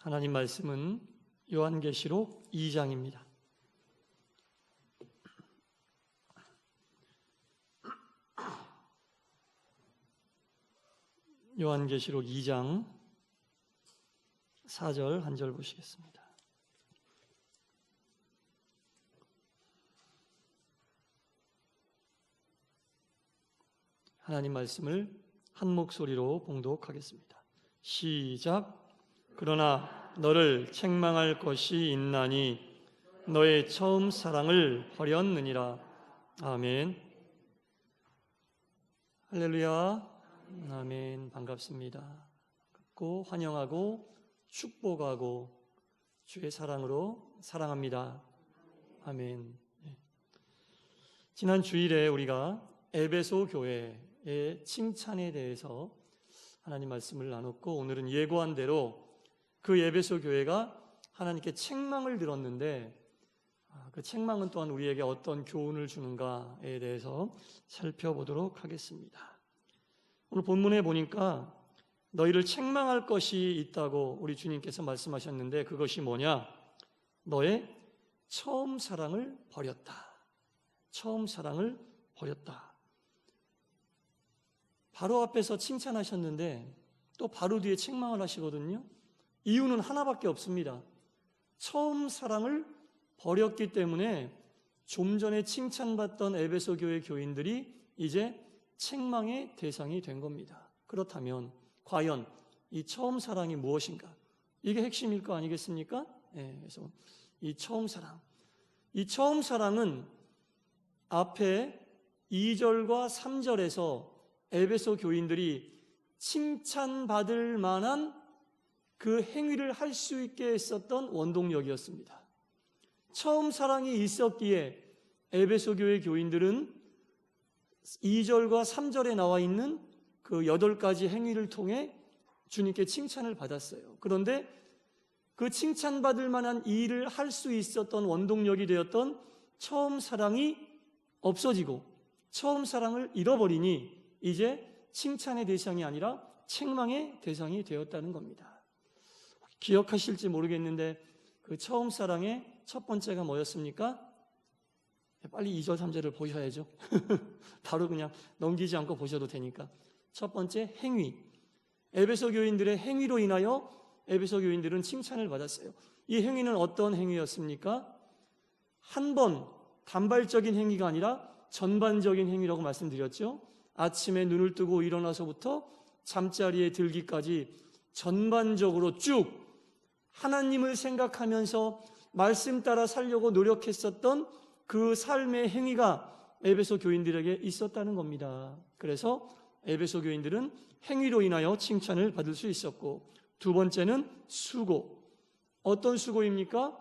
하나님 말씀은 요한계시록 2장입니다. 요한계시록 2장 4절 한 절 보시겠습니다. 하나님 말씀을 한 목소리로 봉독하겠습니다. 시작. 그러나 너를 책망할 것이 있나니 너의 처음 사랑을 버렸느니라. 아멘. 할렐루야. 아멘. 반갑습니다. 반갑고 환영하고 축복하고 주의 사랑으로 사랑합니다. 아멘. 지난 주일에 우리가 에베소 교회의 칭찬에 대해서 하나님 말씀을 나눴고, 오늘은 예고한 대로 그 에베소 교회가 하나님께 책망을 들었는데 그 책망은 또한 우리에게 어떤 교훈을 주는가에 대해서 살펴보도록 하겠습니다. 오늘 본문에 보니까 너희를 책망할 것이 있다고 우리 주님께서 말씀하셨는데, 그것이 뭐냐? 너의 처음 사랑을 버렸다. 처음 사랑을 버렸다. 바로 앞에서 칭찬하셨는데 또 바로 뒤에 책망을 하시거든요. 이유는 하나밖에 없습니다. 처음 사랑을 버렸기 때문에 좀 전에 칭찬받던 에베소 교회 교인들이 이제 책망의 대상이 된 겁니다. 그렇다면 과연 이 처음 사랑이 무엇인가? 이게 핵심일 거 아니겠습니까? 그래서 이 처음 사랑은 앞에 2절과 3절에서 에베소 교인들이 칭찬받을 만한 그 행위를 할 수 있게 했었던 원동력이었습니다. 처음 사랑이 있었기에 에베소 교회 교인들은 2절과 3절에 나와 있는 그 8가지 행위를 통해 주님께 칭찬을 받았어요. 그런데 그 칭찬받을 만한 일을 할 수 있었던 원동력이 되었던 처음 사랑이 없어지고 처음 사랑을 잃어버리니 이제 칭찬의 대상이 아니라 책망의 대상이 되었다는 겁니다. 기억하실지 모르겠는데 그 처음 사랑의 첫 번째가 뭐였습니까? 빨리 2절, 3절을 보셔야죠. 바로 그냥 넘기지 않고 보셔도 되니까. 첫 번째, 행위. 에베소 교인들의 행위로 인하여 에베소 교인들은 칭찬을 받았어요. 이 행위는 어떤 행위였습니까? 한 번 단발적인 행위가 아니라 전반적인 행위라고 말씀드렸죠. 아침에 눈을 뜨고 일어나서부터 잠자리에 들기까지 전반적으로 쭉 하나님을 생각하면서 말씀 따라 살려고 노력했었던 그 삶의 행위가 에베소 교인들에게 있었다는 겁니다. 그래서 에베소 교인들은 행위로 인하여 칭찬을 받을 수 있었고, 두 번째는 수고. 어떤 수고입니까?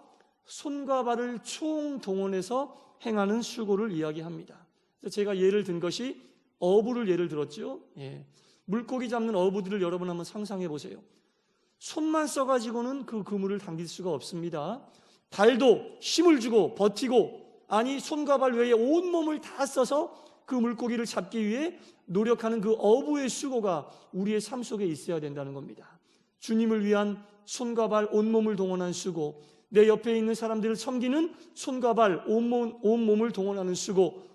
손과 발을 총동원해서 행하는 수고를 이야기합니다. 그래서 제가 예를 든 것이 어부를 예를 들었죠. 물고기 잡는 어부들을 여러분 한번 상상해 보세요. 손만 써가지고는 그 그물을 당길 수가 없습니다. 발도 힘을 주고 버티고, 아니 손과 발 외에 온몸을 다 써서 그 물고기를 잡기 위해 노력하는 그 어부의 수고가 우리의 삶 속에 있어야 된다는 겁니다. 주님을 위한 손과 발 온몸을 동원한 수고, 내 옆에 있는 사람들을 섬기는 손과 발 온몸을 동원하는 수고,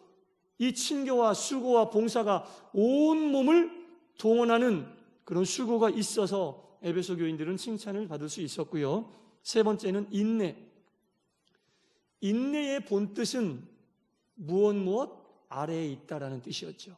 이 친교와 수고와 봉사가 온몸을 동원하는 그런 수고가 있어서 에베소 교인들은 칭찬을 받을 수 있었고요. 세 번째는 인내. 인내의 본뜻은 무엇 아래에 있다라는 뜻이었죠.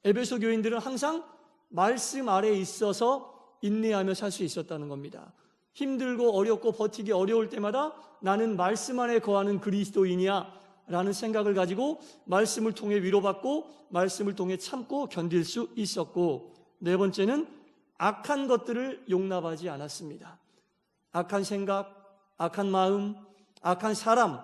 에베소 교인들은 항상 말씀 아래에 있어서 인내하며 살 수 있었다는 겁니다. 힘들고 어렵고 버티기 어려울 때마다 나는 말씀 안에 거하는 그리스도인이야 라는 생각을 가지고 말씀을 통해 위로받고 말씀을 통해 참고 견딜 수 있었고, 네 번째는 악한 것들을 용납하지 않았습니다. 악한 생각, 악한 마음, 악한 사람,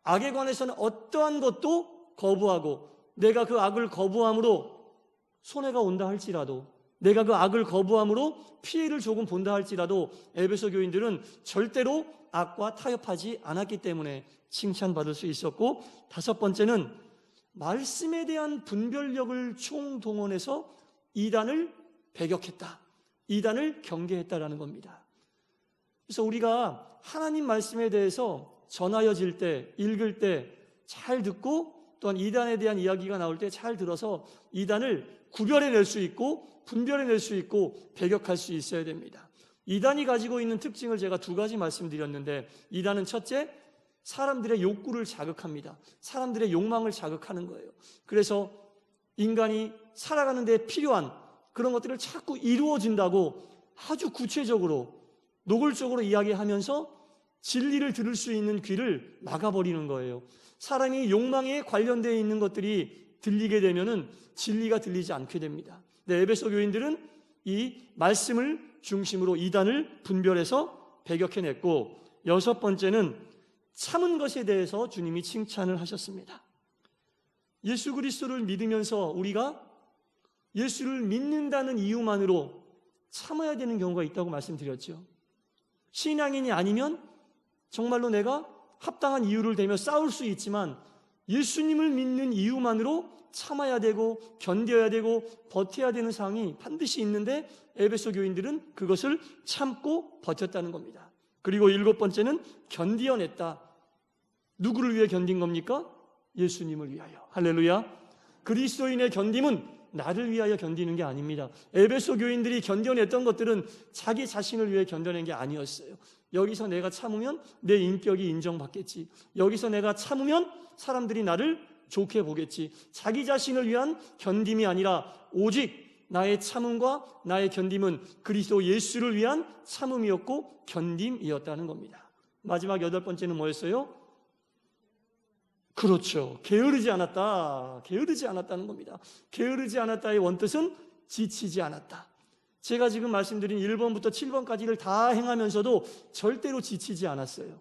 악에 관해서는 어떠한 것도 거부하고, 내가 그 악을 거부함으로 손해가 온다 할지라도, 내가 그 악을 거부함으로 피해를 조금 본다 할지라도 에베소 교인들은 절대로 악과 타협하지 않았기 때문에 칭찬받을 수 있었고, 다섯 번째는 말씀에 대한 분별력을 총동원해서 이단을 배격했다, 이단을 경계했다라는 겁니다. 그래서 우리가 하나님 말씀에 대해서 전하여질 때, 읽을 때 잘 듣고, 또한 이단에 대한 이야기가 나올 때 잘 들어서 이단을 구별해낼 수 있고 분별해낼 수 있고 배격할 수 있어야 됩니다. 이단이 가지고 있는 특징을 제가 두 가지 말씀드렸는데, 이단은 첫째, 사람들의 욕구를 자극합니다. 사람들의 욕망을 자극하는 거예요. 그래서 인간이 살아가는 데 필요한 그런 것들을 자꾸 이루어진다고 아주 구체적으로 노골적으로 이야기하면서 진리를 들을 수 있는 귀를 막아버리는 거예요. 사람이 욕망에 관련되어 있는 것들이 들리게 되면은 진리가 들리지 않게 됩니다. 네, 에베소 교인들은 이 말씀을 중심으로 이단을 분별해서 배격해냈고, 여섯 번째는 참은 것에 대해서 주님이 칭찬을 하셨습니다. 예수 그리스도를 믿으면서 우리가 예수를 믿는다는 이유만으로 참아야 되는 경우가 있다고 말씀드렸죠. 신앙인이 아니면 정말로 내가 합당한 이유를 대며 싸울 수 있지만, 예수님을 믿는 이유만으로 참아야 되고 견뎌야 되고 버텨야 되는 상황이 반드시 있는데, 에베소 교인들은 그것을 참고 버텼다는 겁니다. 그리고 일곱 번째는 견디어냈다. 누구를 위해 견딘 겁니까? 예수님을 위하여. 할렐루야. 그리스도인의 견딤은 나를 위하여 견디는 게 아닙니다. 에베소 교인들이 견뎌냈던 것들은 자기 자신을 위해 견뎌낸 게 아니었어요. 여기서 내가 참으면 내 인격이 인정받겠지, 여기서 내가 참으면 사람들이 나를 좋게 보겠지, 자기 자신을 위한 견딤이 아니라 오직 나의 참음과 나의 견딤은 그리스도 예수를 위한 참음이었고 견딤이었다는 겁니다. 마지막 여덟 번째는 뭐였어요? 그렇죠. 게으르지 않았다. 게으르지 않았다는 겁니다. 게으르지 않았다의 원뜻은 지치지 않았다. 제가 지금 말씀드린 1번부터 7번까지를 다 행하면서도 절대로 지치지 않았어요.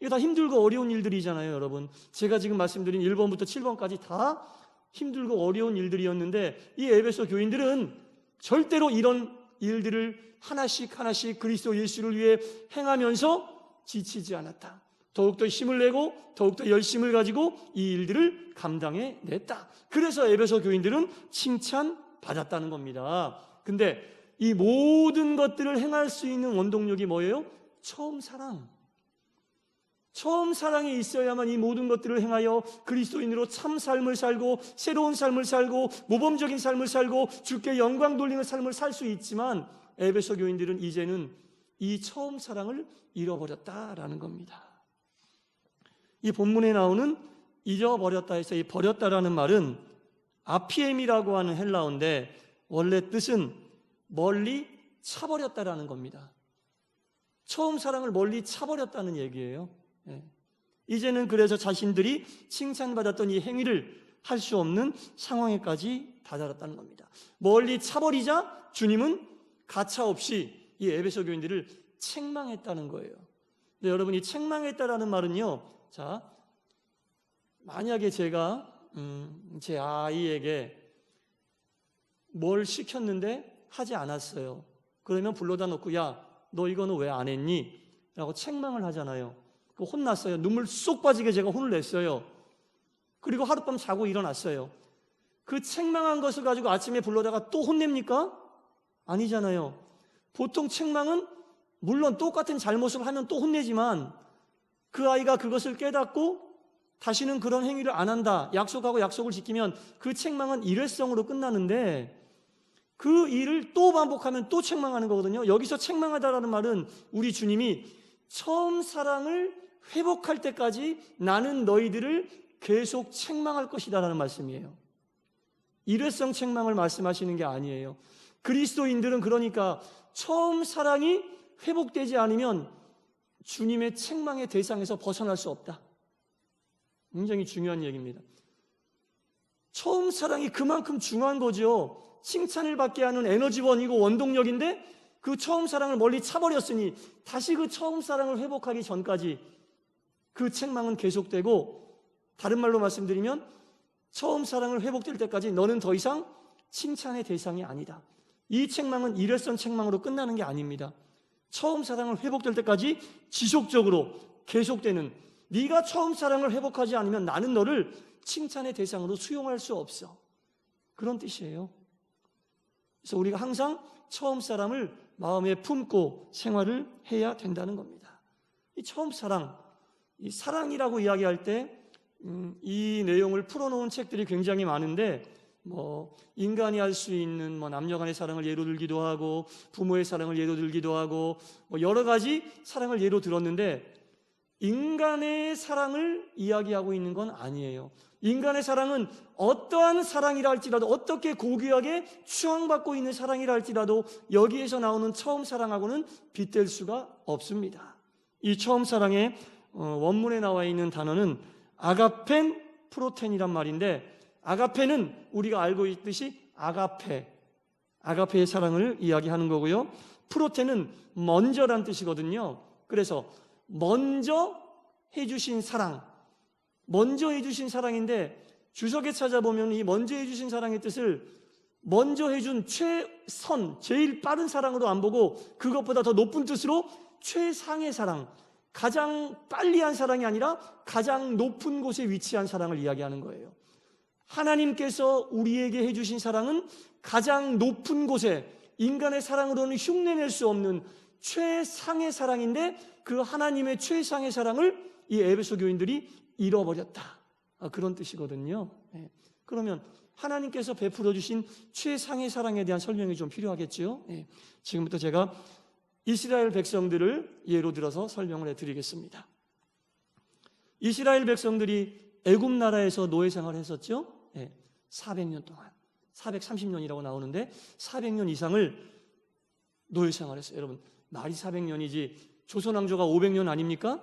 이거 다 힘들고 어려운 일들이잖아요, 여러분. 제가 지금 말씀드린 1번부터 7번까지 다 힘들고 어려운 일들이었는데, 이 에베소 교인들은 절대로 이런 일들을 하나씩 하나씩 그리스도 예수를 위해 행하면서 지치지 않았다. 더욱더 힘을 내고 더욱더 열심을 가지고 이 일들을 감당해냈다. 그래서 에베소 교인들은 칭찬받았다는 겁니다. 근데 이 모든 것들을 행할 수 있는 원동력이 뭐예요? 처음 사랑. 처음 사랑이 있어야만 이 모든 것들을 행하여 그리스도인으로 참 삶을 살고 새로운 삶을 살고 모범적인 삶을 살고 주께 영광 돌리는 삶을 살 수 있지만, 에베소 교인들은 이제는 이 처음 사랑을 잃어버렸다라는 겁니다. 이 본문에 나오는 잊어버렸다 해서 이 버렸다라는 말은 아피엠이라고 하는 헬라어인데, 원래 뜻은 멀리 차버렸다라는 겁니다. 처음 사랑을 멀리 차버렸다는 얘기예요. 이제는 그래서 자신들이 칭찬받았던 이 행위를 할 수 없는 상황에까지 다다랐다는 겁니다. 멀리 차버리자 주님은 가차없이 이 에베소 교인들을 책망했다는 거예요. 근데 여러분, 이 책망했다라는 말은요, 자, 만약에 제가 제 아이에게 뭘 시켰는데 하지 않았어요. 그러면 불러다 놓고, 야, 너 이거는 왜 안 했니? 라고 책망을 하잖아요. 혼났어요. 눈물 쏙 빠지게 제가 혼을 냈어요. 그리고 하룻밤 자고 일어났어요. 그 책망한 것을 가지고 아침에 불러다가 또 혼냅니까? 아니잖아요. 보통 책망은 물론 똑같은 잘못을 하면 또 혼내지만, 그 아이가 그것을 깨닫고 다시는 그런 행위를 안 한다, 약속하고 약속을 지키면 그 책망은 일회성으로 끝나는데, 그 일을 또 반복하면 또 책망하는 거거든요. 여기서 책망하다라는 말은 우리 주님이 처음 사랑을 회복할 때까지 나는 너희들을 계속 책망할 것이다라는 말씀이에요. 일회성 책망을 말씀하시는 게 아니에요. 그리스도인들은 그러니까 처음 사랑이 회복되지 않으면 주님의 책망의 대상에서 벗어날 수 없다. 굉장히 중요한 얘기입니다. 처음 사랑이 그만큼 중요한 거죠. 칭찬을 받게 하는 에너지원이고 원동력인데, 그 처음 사랑을 멀리 차버렸으니 다시 그 처음 사랑을 회복하기 전까지 그 책망은 계속되고, 다른 말로 말씀드리면 처음 사랑을 회복될 때까지 너는 더 이상 칭찬의 대상이 아니다. 이 책망은 일회성 책망으로 끝나는 게 아닙니다. 처음 사랑을 회복될 때까지 지속적으로 계속되는, 네가 처음 사랑을 회복하지 않으면 나는 너를 칭찬의 대상으로 수용할 수 없어. 그런 뜻이에요. 그래서 우리가 항상 처음 사랑을 마음에 품고 생활을 해야 된다는 겁니다. 이 처음 사랑, 이 사랑이라고 이야기할 때 이 내용을 풀어놓은 책들이 굉장히 많은데 인간이 할 수 있는 남녀 간의 사랑을 예로 들기도 하고 부모의 사랑을 예로 들기도 하고 여러 가지 사랑을 예로 들었는데 인간의 사랑을 이야기하고 있는 건 아니에요. 인간의 사랑은 어떠한 사랑이라 할지라도, 어떻게 고귀하게 추앙받고 있는 사랑이라 할지라도 여기에서 나오는 처음 사랑하고는 빗댈 수가 없습니다. 이 처음 사랑의 원문에 나와 있는 단어는 아가펜 프로텐이란 말인데, 아가페는 우리가 알고 있듯이 아가페의 사랑을 이야기하는 거고요. 프로텐은 먼저란 뜻이거든요. 그래서 먼저 해주신 사랑, 먼저 해주신 사랑인데 주석에 찾아보면 이 먼저 해주신 사랑의 뜻을 먼저 해준 최선, 제일 빠른 사랑으로 안 보고 그것보다 더 높은 뜻으로 최상의 사랑, 가장 빨리 한 사랑이 아니라 가장 높은 곳에 위치한 사랑을 이야기하는 거예요. 하나님께서 우리에게 해주신 사랑은 가장 높은 곳에, 인간의 사랑으로는 흉내낼 수 없는 최상의 사랑인데 그 하나님의 최상의 사랑을 이 에베소 교인들이 잃어버렸다, 그런 뜻이거든요. 그러면 하나님께서 베풀어 주신 최상의 사랑에 대한 설명이 좀 필요하겠죠. 지금부터 제가 이스라엘 백성들을 예로 들어서 설명을 해드리겠습니다. 이스라엘 백성들이 애굽 나라에서 노예 생활을 했었죠. 400년 동안, 430년이라고 나오는데 400년 이상을 노예 생활했어요. 여러분, 말이 400년이지 조선 왕조가 500년 아닙니까?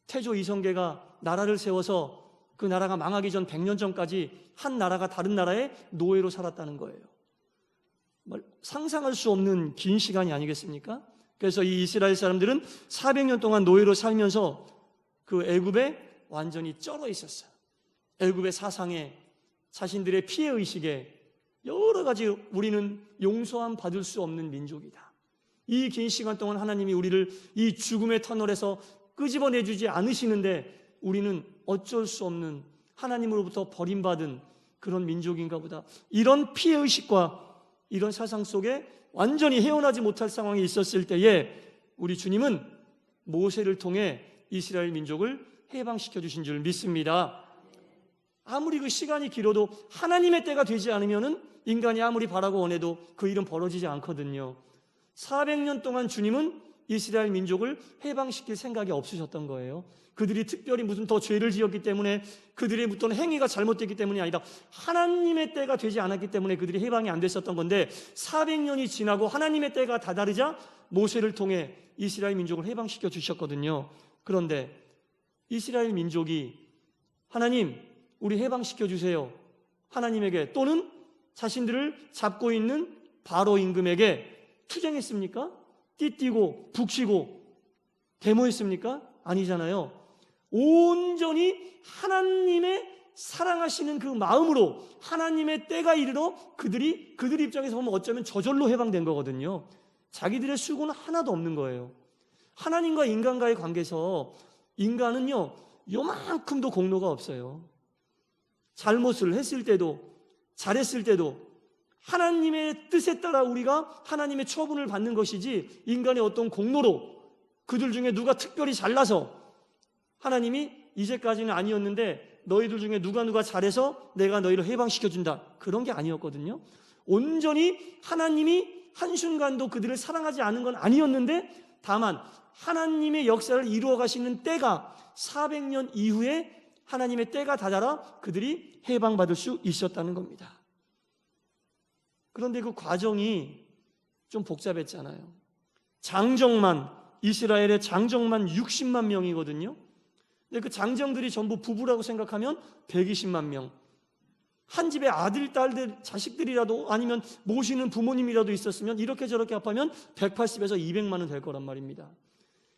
태조 이성계가 나라를 세워서 그 나라가 망하기 전 100년 전까지 한 나라가 다른 나라에 노예로 살았다는 거예요. 상상할 수 없는 긴 시간이 아니겠습니까? 그래서 이 이스라엘 사람들은 400년 동안 노예로 살면서 그 애굽에 완전히 쩔어 있었어요. 애굽의 사상에, 자신들의 피해의식에 여러 가지 우리는 용서함 받을 수 없는 민족이다. 이 긴 시간 동안 하나님이 우리를 이 죽음의 터널에서 끄집어내주지 않으시는데 우리는 어쩔 수 없는, 하나님으로부터 버림받은 그런 민족인가 보다. 이런 피해의식과 이런 사상 속에 완전히 헤어나지 못할 상황에 있었을 때에 우리 주님은 모세를 통해 이스라엘 민족을 해방시켜 주신 줄 믿습니다. 아무리 그 시간이 길어도 하나님의 때가 되지 않으면은 인간이 아무리 바라고 원해도 그 일은 벌어지지 않거든요. 400년 동안 주님은 이스라엘 민족을 해방시킬 생각이 없으셨던 거예요. 그들이 특별히 무슨 더 죄를 지었기 때문에, 그들의 어떤 행위가 잘못됐기 때문이 아니라 하나님의 때가 되지 않았기 때문에 그들이 해방이 안 됐었던 건데, 400년이 지나고 하나님의 때가 다다르자 모세를 통해 이스라엘 민족을 해방시켜 주셨거든요. 그런데 이스라엘 민족이 하나님, 우리 해방시켜 주세요, 하나님에게 또는 자신들을 잡고 있는 바로 임금에게 투쟁했습니까? 띠뛰고 북치고 데모했습니까? 아니잖아요. 온전히 하나님의 사랑하시는 그 마음으로 하나님의 때가 이르러 그들이 입장에서 보면 어쩌면 저절로 해방된 거거든요. 자기들의 수고는 하나도 없는 거예요. 하나님과 인간과의 관계에서 인간은요, 요만큼도 공로가 없어요. 잘못을 했을 때도 잘했을 때도 하나님의 뜻에 따라 우리가 하나님의 처분을 받는 것이지, 인간의 어떤 공로로 그들 중에 누가 특별히 잘나서 하나님이 이제까지는 아니었는데 너희들 중에 누가 잘해서 내가 너희를 해방시켜준다, 그런 게 아니었거든요. 온전히 하나님이 한순간도 그들을 사랑하지 않은 건 아니었는데, 다만 하나님의 역사를 이루어 가시는 때가 400년 이후에 하나님의 때가 다다라 그들이 해방받을 수 있었다는 겁니다. 그런데 그 과정이 좀 복잡했잖아요. 이스라엘의 장정만 60만 명이거든요. 근데 그 장정들이 전부 부부라고 생각하면 120만 명. 한 집에 아들, 딸들, 자식들이라도 아니면 모시는 부모님이라도 있었으면 이렇게 저렇게 합하면 180에서 200만은 될 거란 말입니다.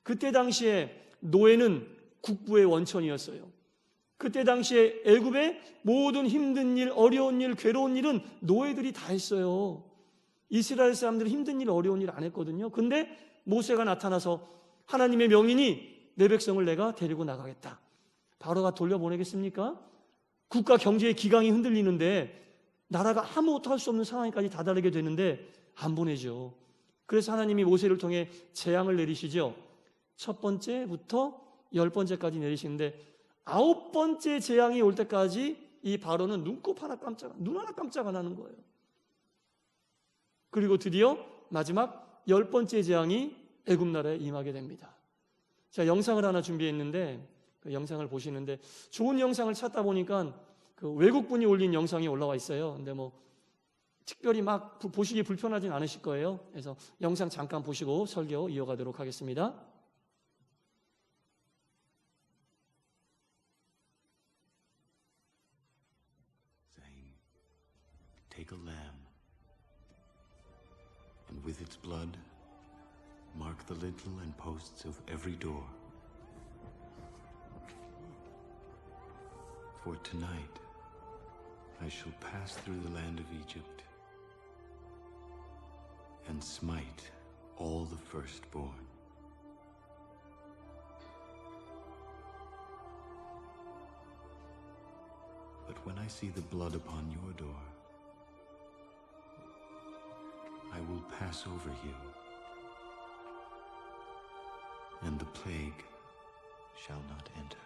그때 당시에 노예는 국부의 원천이었어요. 그때 당시에 애굽의 모든 힘든 일, 어려운 일, 괴로운 일은 노예들이 다 했어요. 이스라엘 사람들은 힘든 일, 어려운 일 안 했거든요. 근데 모세가 나타나서 하나님의 명인이 내 백성을 내가 데리고 나가겠다. 바로가 돌려보내겠습니까? 국가 경제의 기강이 흔들리는데 나라가 아무것도 할 수 없는 상황까지 다다르게 되는데 안 보내죠. 그래서 하나님이 모세를 통해 재앙을 내리시죠. 첫 번째부터 10번째까지 내리시는데 9번째 재앙이 올 때까지 이 바로는 눈 하나 깜짝 안 하는 거예요. 그리고 드디어 마지막 10번째 재앙이 애굽 나라에 임하게 됩니다. 제가 영상을 하나 준비했는데 그 영상을 보시는데 좋은 영상을 찾다 보니까 그 외국분이 올린 영상이 올라와 있어요. 근데 뭐 특별히 막 보시기 불편하진 않으실 거예요. 그래서 영상 잠깐 보시고 설교 이어가도록 하겠습니다. Saying, take a lamb, and with its blood, mark the lintel and posts of every door. For tonight, I shall pass through the land of Egypt and smite all the firstborn. But when I see the blood upon your door, I will pass over you, and the plague shall not enter.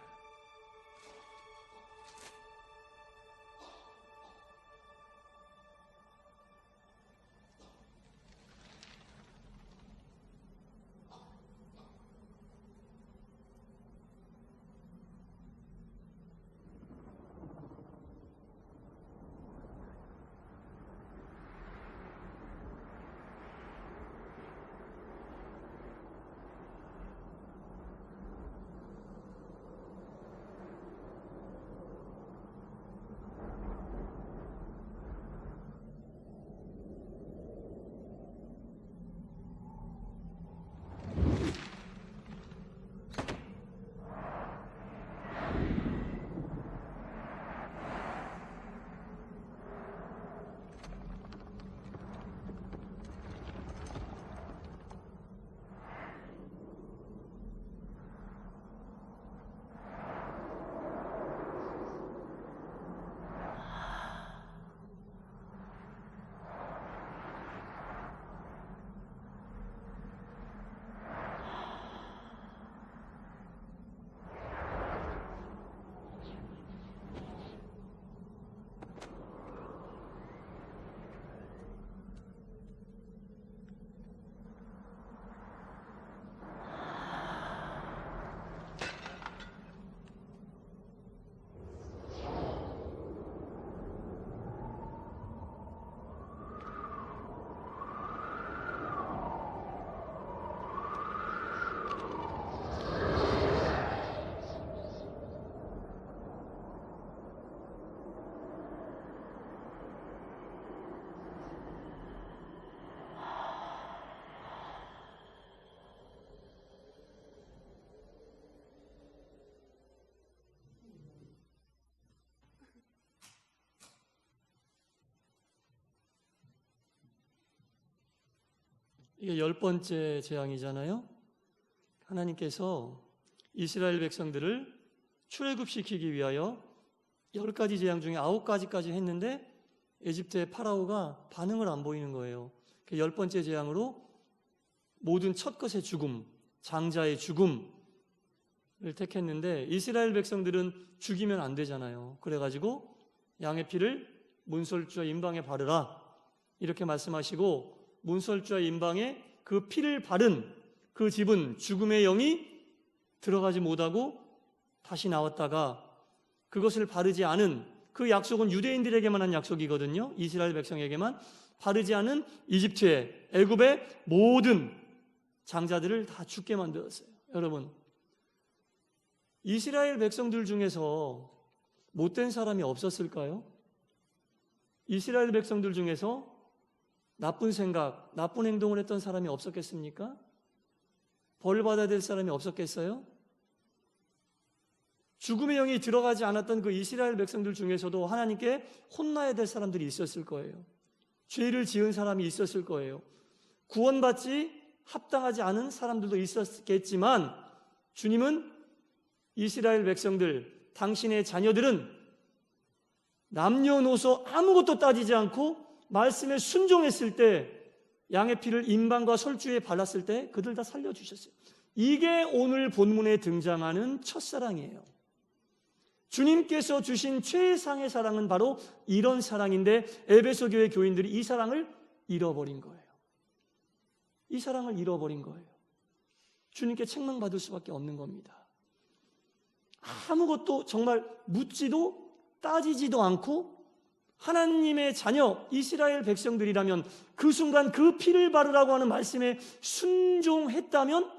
이게 10번째 재앙이잖아요. 하나님께서 이스라엘 백성들을 출애굽시키기 위하여 10가지 재앙 중에 9가지까지 했는데 에집트의 파라오가 반응을 안 보이는 거예요. 10번째 재앙으로 모든 첫것의 죽음, 장자의 죽음을 택했는데 이스라엘 백성들은 죽이면 안 되잖아요. 그래가지고 양의 피를 문설주와 임방에 바르라 이렇게 말씀하시고 문설주와 임방에 그 피를 바른 그 집은 죽음의 영이 들어가지 못하고 다시 나왔다가 그것을 바르지 않은 그 약속은 유대인들에게만 한 약속이거든요. 이스라엘 백성에게만. 바르지 않은 이집트의 애굽의 모든 장자들을 다 죽게 만들었어요. 여러분, 이스라엘 백성들 중에서 못된 사람이 없었을까요? 이스라엘 백성들 중에서 나쁜 생각, 나쁜 행동을 했던 사람이 없었겠습니까? 벌 받아야 될 사람이 없었겠어요? 죽음의 영이 들어가지 않았던 그 이스라엘 백성들 중에서도 하나님께 혼나야 될 사람들이 있었을 거예요. 죄를 지은 사람이 있었을 거예요. 구원받지 합당하지 않은 사람들도 있었겠지만 주님은 이스라엘 백성들, 당신의 자녀들은 남녀노소 아무것도 따지지 않고 말씀에 순종했을 때, 양의 피를 임방과 솔주에 발랐을 때 그들 다 살려주셨어요. 이게 오늘 본문에 등장하는 첫사랑이에요. 주님께서 주신 최상의 사랑은 바로 이런 사랑인데, 에베소 교회 교인들이 이 사랑을 잃어버린 거예요. 이 사랑을 잃어버린 거예요. 주님께 책망받을 수밖에 없는 겁니다. 아무것도 정말 묻지도 따지지도 않고 하나님의 자녀 이스라엘 백성들이라면 그 순간 그 피를 바르라고 하는 말씀에 순종했다면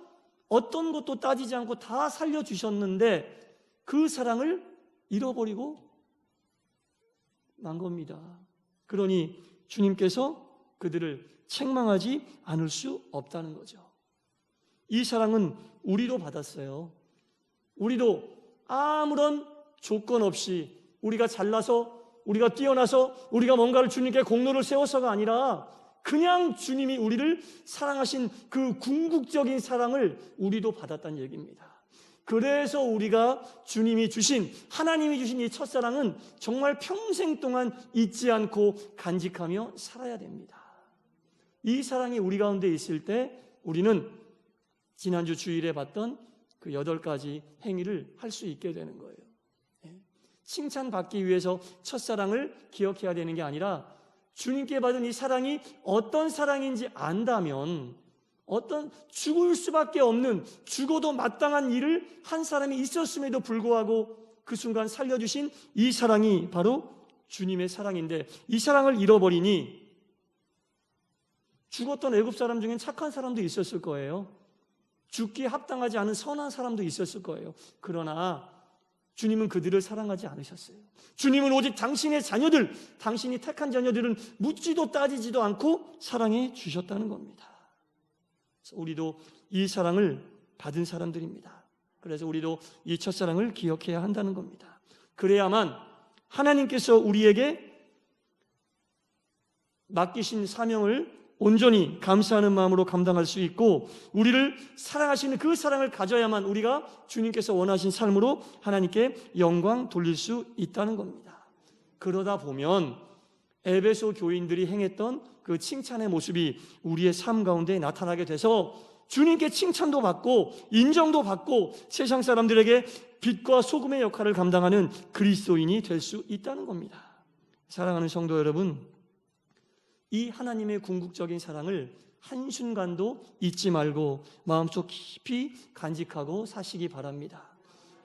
어떤 것도 따지지 않고 다 살려주셨는데 그 사랑을 잃어버리고 만 겁니다. 그러니 주님께서 그들을 책망하지 않을 수 없다는 거죠. 이 사랑은 우리도 받았어요. 우리도 아무런 조건 없이 우리가 잘나서, 우리가 뛰어나서, 우리가 뭔가를 주님께 공로를 세워서가 아니라 그냥 주님이 우리를 사랑하신 그 궁극적인 사랑을 우리도 받았다는 얘기입니다. 그래서 우리가 주님이 주신, 하나님이 주신 이 첫사랑은 정말 평생 동안 잊지 않고 간직하며 살아야 됩니다. 이 사랑이 우리 가운데 있을 때 우리는 지난주 주일에 봤던 그 8가지 행위를 할 수 있게 되는 거예요. 칭찬받기 위해서 첫사랑을 기억해야 되는 게 아니라 주님께 받은 이 사랑이 어떤 사랑인지 안다면, 어떤 죽을 수밖에 없는, 죽어도 마땅한 일을 한 사람이 있었음에도 불구하고 그 순간 살려주신 이 사랑이 바로 주님의 사랑인데, 이 사랑을 잃어버리니 죽었던 애굽 사람 중엔 착한 사람도 있었을 거예요. 죽기에 합당하지 않은 선한 사람도 있었을 거예요. 그러나 주님은 그들을 사랑하지 않으셨어요. 주님은 오직 당신의 자녀들, 당신이 택한 자녀들은 묻지도 따지지도 않고 사랑해 주셨다는 겁니다. 그래서 우리도 이 사랑을 받은 사람들입니다. 그래서 우리도 이 첫사랑을 기억해야 한다는 겁니다. 그래야만 하나님께서 우리에게 맡기신 사명을 온전히 감사하는 마음으로 감당할 수 있고, 우리를 사랑하시는 그 사랑을 가져야만 우리가 주님께서 원하신 삶으로 하나님께 영광 돌릴 수 있다는 겁니다. 그러다 보면 에베소 교인들이 행했던 그 칭찬의 모습이 우리의 삶 가운데 나타나게 돼서 주님께 칭찬도 받고 인정도 받고 세상 사람들에게 빛과 소금의 역할을 감당하는 그리스도인이 될 수 있다는 겁니다. 사랑하는 성도 여러분, 이 하나님의 궁극적인 사랑을 한순간도 잊지 말고 마음속 깊이 간직하고 사시기 바랍니다.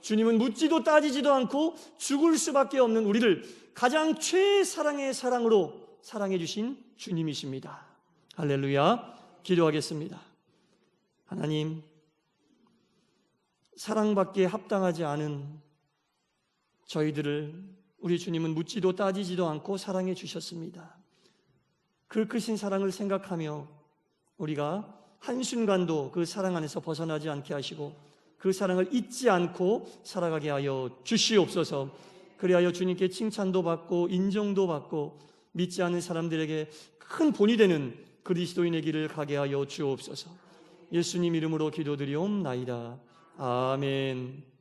주님은 묻지도 따지지도 않고 죽을 수밖에 없는 우리를 가장 최사랑의 사랑으로 사랑해 주신 주님이십니다. 할렐루야. 기도하겠습니다. 하나님, 사랑받기에 합당하지 않은 저희들을 우리 주님은 묻지도 따지지도 않고 사랑해 주셨습니다. 그 크신 사랑을 생각하며 우리가 한순간도 그 사랑 안에서 벗어나지 않게 하시고 그 사랑을 잊지 않고 살아가게 하여 주시옵소서. 그리하여 주님께 칭찬도 받고 인정도 받고 믿지 않는 사람들에게 큰 본이 되는 그리스도인의 길을 가게 하여 주옵소서. 예수님 이름으로 기도드리옵나이다. 아멘.